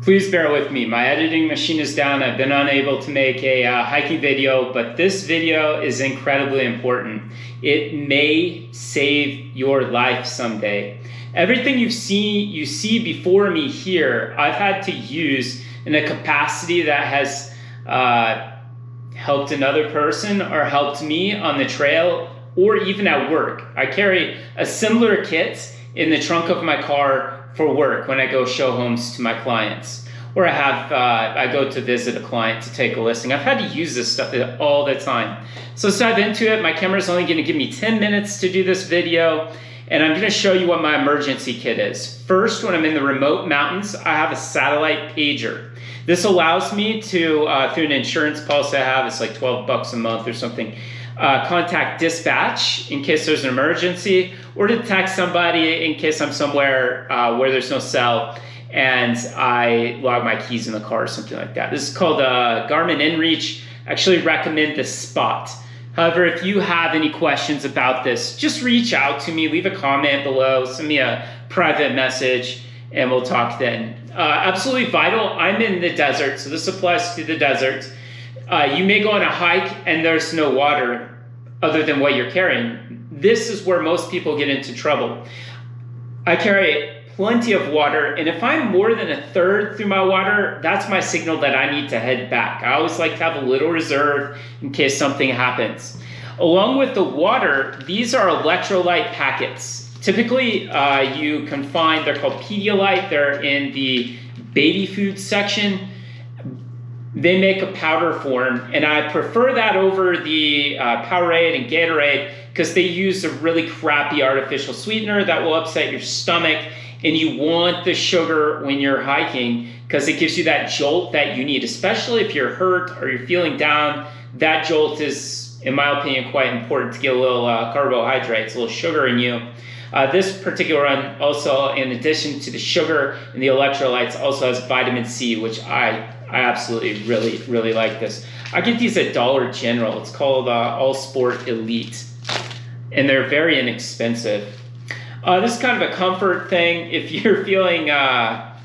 Please bear with me. My editing machine is down. I've been unable to make a hiking video, but this video is incredibly important. It may save your life someday. Everything you see before me here, I've had to use in a capacity that has helped another person or helped me on the trail or even at work. I carry a similar kit in the trunk of my car for work when I go show homes to my clients, or I go to visit a client to take a listing. I've had to use this stuff all the time. So let's dive into it. My camera is only going to give me 10 minutes to do this video, and I'm going to show you what my emergency kit is. First, when I'm in the remote mountains, I have a satellite pager. This allows me to, through an insurance policy I have, it's like 12 bucks a month or something, contact dispatch in case there's an emergency, or to text somebody in case I'm somewhere where there's no cell and I log my keys in the car or something like that. This is called Garmin InReach. I actually recommend this Spot. However, if you have any questions about this, just reach out to me, leave a comment below, send me a private message, and we'll talk then. Absolutely vital. I'm in the desert, so this applies to the desert. You may go on a hike and there's no water other than what you're carrying. This is where most people get into trouble. I carry plenty of water, and if I'm more than a third through my water, that's my signal that I need to head back. I always like to have a little reserve in case something happens. Along with the water, these are electrolyte packets. Typically, you can find, they're called Pedialyte. They're in the baby food section. They make a powder form, and I prefer that over the Powerade and Gatorade because they use a really crappy artificial sweetener that will upset your stomach, and you want the sugar when you're hiking because it gives you that jolt that you need, especially if you're hurt or you're feeling down. That jolt is, in my opinion, quite important to get a little carbohydrates, a little sugar in you. This particular one also, in addition to the sugar and the electrolytes, also has vitamin C, which I absolutely really like this. I get these at Dollar General. It's called All Sport Elite, and they're very inexpensive. This is kind of a comfort thing. If you're feeling a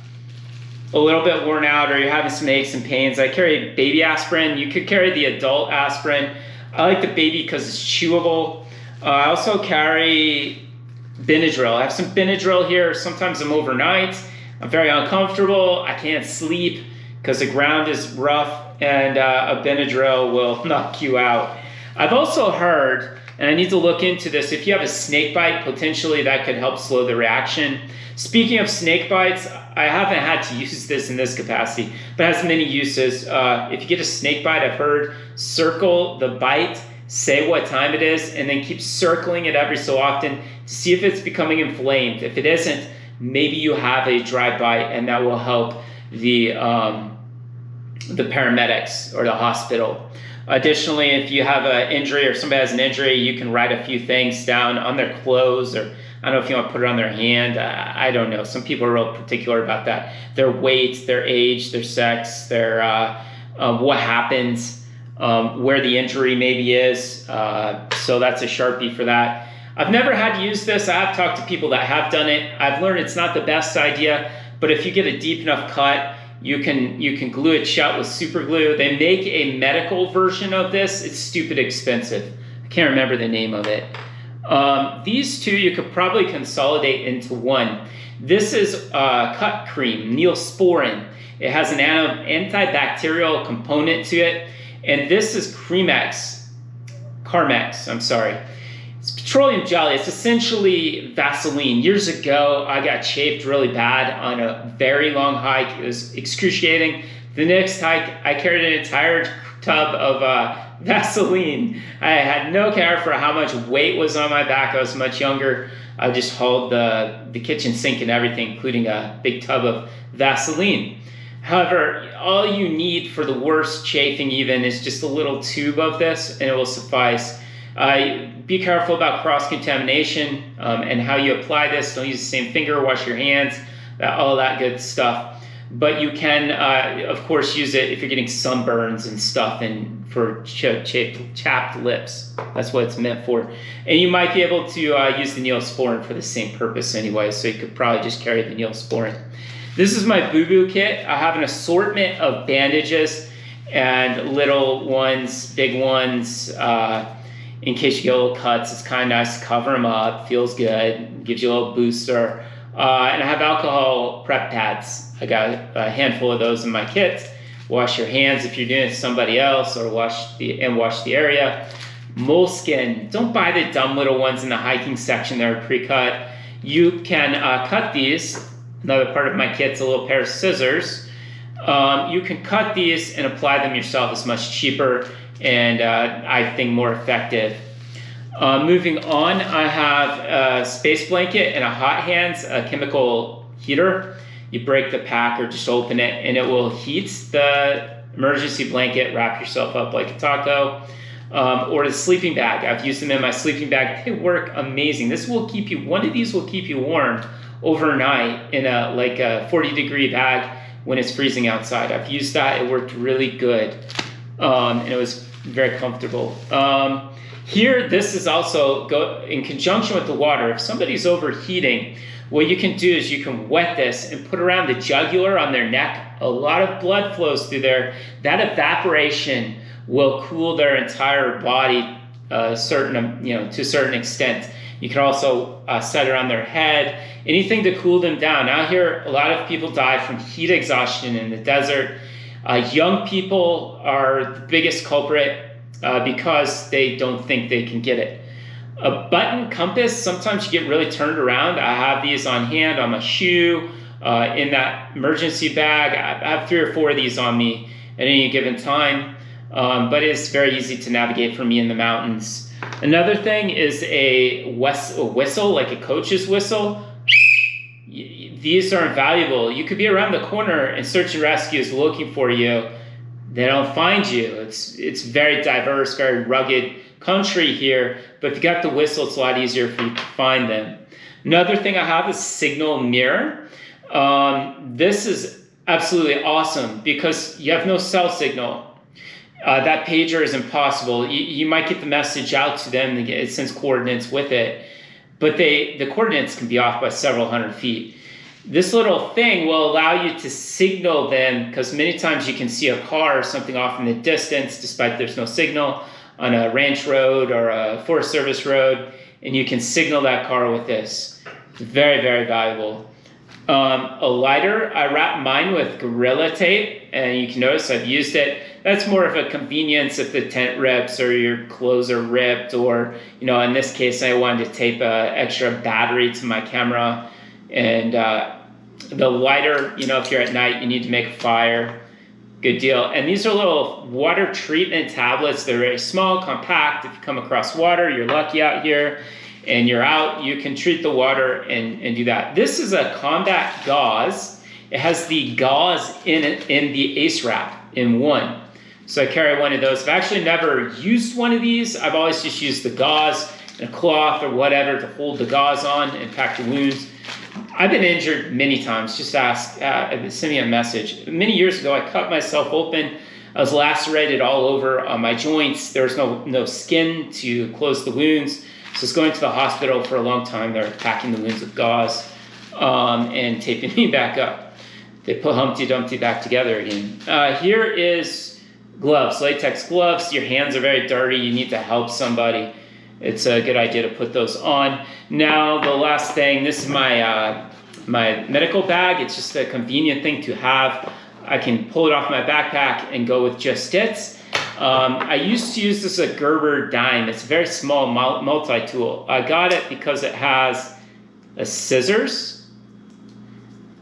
little bit worn out or you're having some aches and pains, I carry baby aspirin. You could carry the adult aspirin. I like the baby because it's chewable. I also carry Benadryl. I have some Benadryl here. Sometimes I'm overnight. I'm very uncomfortable. I can't sleep because the ground is rough, and a Benadryl will knock you out. I've also heard, and I need to look into this, if you have a snake bite, potentially that could help slow the reaction. Speaking of snake bites, I haven't had to use this in this capacity, but it has many uses. If you get a snake bite, I've heard, circle the bite, say what time it is, and then keep circling it every so often to see if it's becoming inflamed. If it isn't, maybe you have a dry bite, and that will help the paramedics or the hospital. Additionally, if you have an injury or somebody has an injury, you can write a few things down on their clothes, or I don't know if you want to put it on their hand. I don't know. Some people are real particular about that. Their weight, their age, their sex, their what happens, where the injury maybe is. So that's a Sharpie for that. I've never had to use this. I have talked to people that have done it. I've learned it's not the best idea, but if you get a deep enough cut, you can glue it shut with super glue. They make a medical version of this. It's stupid expensive. I can't remember the name of it. These two you could probably consolidate into one. This is cut cream, Neosporin. It has an antibacterial component to it. And this is Carmex, I'm sorry. It's petroleum jelly. It's essentially Vaseline. Years ago, I got chafed really bad on a very long hike. It was excruciating. The next hike, I carried an entire tub of Vaseline. I had no care for how much weight was on my back. I was much younger. I just hauled the kitchen sink and everything, including a big tub of Vaseline. However, all you need for the worst chafing even is just a little tube of this, and it will suffice. Be careful about cross-contamination and how you apply this. Don't use the same finger, wash your hands, all that good stuff. But you can, of course, use it if you're getting sunburns and stuff and for chapped lips. That's what it's meant for. And you might be able to use the Neosporin for the same purpose anyway, so you could probably just carry the Neosporin. This is my Booboo Kit. I have an assortment of bandages and little ones, big ones, in case you get little cuts. It's kind of nice to cover them up, feels good, gives you a little booster. And I have alcohol prep pads. I got a handful of those in my kit. Wash your hands if you're doing it to somebody else, or wash the area. Moleskin. Don't buy the dumb little ones in the hiking section that are pre-cut. You can cut these. Another part of my kit's a little pair of scissors. You can cut these and apply them yourself. It's much cheaper and I think more effective. Moving on, I have a space blanket and a hot hands, a chemical heater. You break the pack or just open it and it will heat the emergency blanket. Wrap yourself up like a taco. Or the sleeping bag. I've used them in my sleeping bag. They work amazing. One of these will keep you warm overnight in a 40-degree bag when it's freezing outside. I've used that. It worked really good. And it was very comfortable. Here, this is also in conjunction with the water. If somebody's overheating, what you can do is you can wet this and put around the jugular on their neck. A lot of blood flows through there. That evaporation will cool their entire body to a certain extent. You can also set it on their head, anything to cool them down. Out here, a lot of people die from heat exhaustion in the desert. Young people are the biggest culprit because they don't think they can get it. A button compass, sometimes you get really turned around. I have these on hand, on my shoe, in that emergency bag. I have 3 or 4 of these on me at any given time. But it's very easy to navigate for me in the mountains. Another thing is a whistle, like a coach's whistle. These are invaluable. You could be around the corner and search and rescue is looking for you. They don't find you. It's very diverse, very rugged country here, but if you got the whistle, it's a lot easier for you to find them. Another thing I have is signal mirror. This is absolutely awesome because you have no cell signal. That pager is impossible. You might get the message out to them, it sends coordinates with it, but the coordinates can be off by several hundred feet. This little thing will allow you to signal them, because many times you can see a car or something off in the distance, despite there's no signal, on a ranch road or a Forest Service road, and you can signal that car with this. It's very, very valuable. A lighter, I wrap mine with Gorilla Tape, and you can notice I've used it. That's more of a convenience if the tent rips or your clothes are ripped, or, in this case, I wanted to tape an extra battery to my camera. And the lighter, if you're at night, you need to make a fire. Good deal. And these are little water treatment tablets. They're very small, compact. If you come across water, you're lucky out here, and you're out, you can treat the water and do that. This is a combat gauze. It has the gauze in the ACE wrap in one. So I carry one of those. I've actually never used one of these. I've always just used the gauze and a cloth or whatever to hold the gauze on and pack the wounds. I've been injured many times. Just send me a message. Many years ago, I cut myself open. I was lacerated all over my joints. There was no skin to close the wounds. So I was going to the hospital for a long time. They're packing the wounds with gauze and taping me back up. They put Humpty Dumpty back together again. Here is gloves, latex gloves. Your hands are very dirty. You need to help somebody. It's a good idea to put those on. Now, the last thing, this is my medical bag. It's just a convenient thing to have. I can pull it off my backpack and go with just it. I used to use this as a Gerber dime. It's a very small multi-tool. I got it because it has a scissors,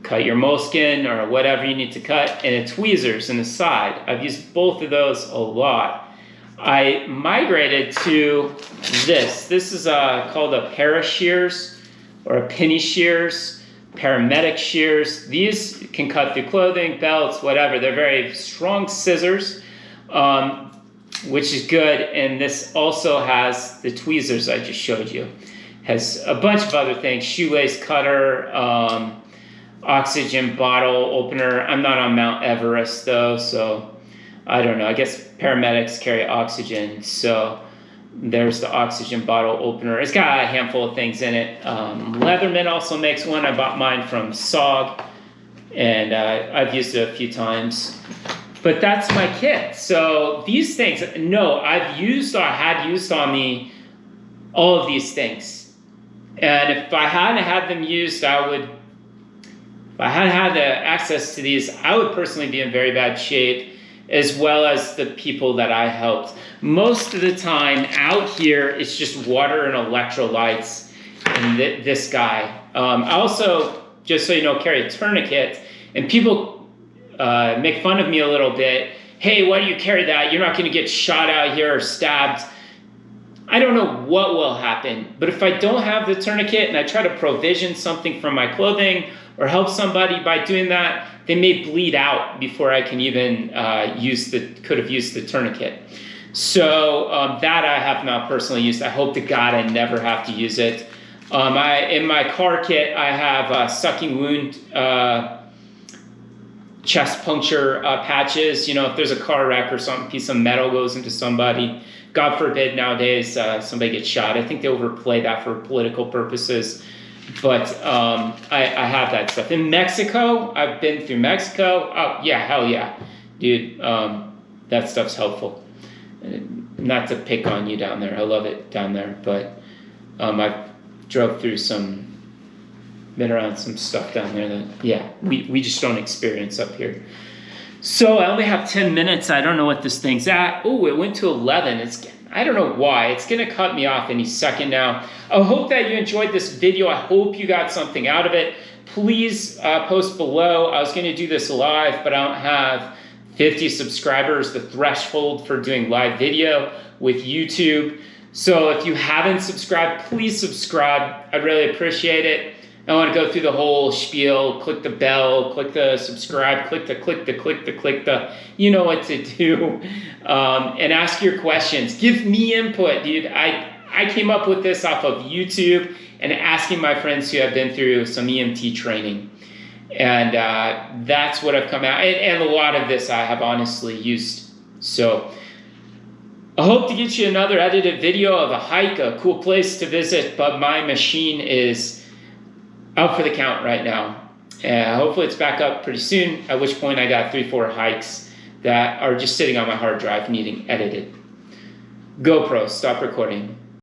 cut your moleskin or whatever you need to cut, and a tweezers in the side. I've used both of those a lot. I migrated to this. This is called a para shears or a penny shears, paramedic shears. These can cut through clothing, belts, whatever. They're very strong scissors, which is good. And this also has the tweezers I just showed you. Has a bunch of other things, shoelace cutter, oxygen bottle opener. I'm not on Mount Everest though, so I don't know. I guess paramedics carry oxygen, so there's the oxygen bottle opener. It's got a handful of things in it. Leatherman also makes one. I bought mine from SOG, and I've used it a few times. But that's my kit. So these things, no, I've used or had used on me all of these things. And if I hadn't had them used, if I hadn't had the access to these, I would personally be in very bad shape, as well as the people that I helped. Most of the time out here, it's just water and electrolytes and this guy. I also, just so you know, carry a tourniquet, and people make fun of me a little bit. Hey, why do you carry that? You're not going to get shot out here or stabbed. I don't know what will happen, but if I don't have the tourniquet and I try to provision something from my clothing or help somebody by doing that, they may bleed out before I can even could have used the tourniquet. So that I have not personally used. I hope to God I never have to use it. In my car kit, I have sucking wound chest puncture patches. You know, if there's a car wreck or some piece of metal goes into somebody, God forbid nowadays somebody gets shot. I think they overplay that for political purposes. But I have that stuff. In Mexico, I've been through Mexico. Oh, yeah, hell yeah. Dude, that stuff's helpful. Not to pick on you down there. I love it down there. But I drove through been around some stuff down there that, yeah, we just don't experience up here. So I only have 10 minutes. I don't know what this thing's at. Oh, it went to 11. I don't know why. It's going to cut me off any second now. I hope that you enjoyed this video. I hope you got something out of it. Please post below. I was going to do this live, but I don't have 50 subscribers, the threshold for doing live video with YouTube. So if you haven't subscribed, please subscribe. I'd really appreciate it. I want to go through the whole spiel, click the bell, click the subscribe, click the, you know what to do, and ask your questions. Give me input, dude. I came up with this off of YouTube and asking my friends who have been through some EMT training. And that's what I've come out, and a lot of this I have honestly used. So I hope to get you another edited video of a hike, a cool place to visit, but my machine is out for the count right now. Hopefully it's back up pretty soon, at which point I got 3-4 hikes that are just sitting on my hard drive needing edited. GoPro, stop recording.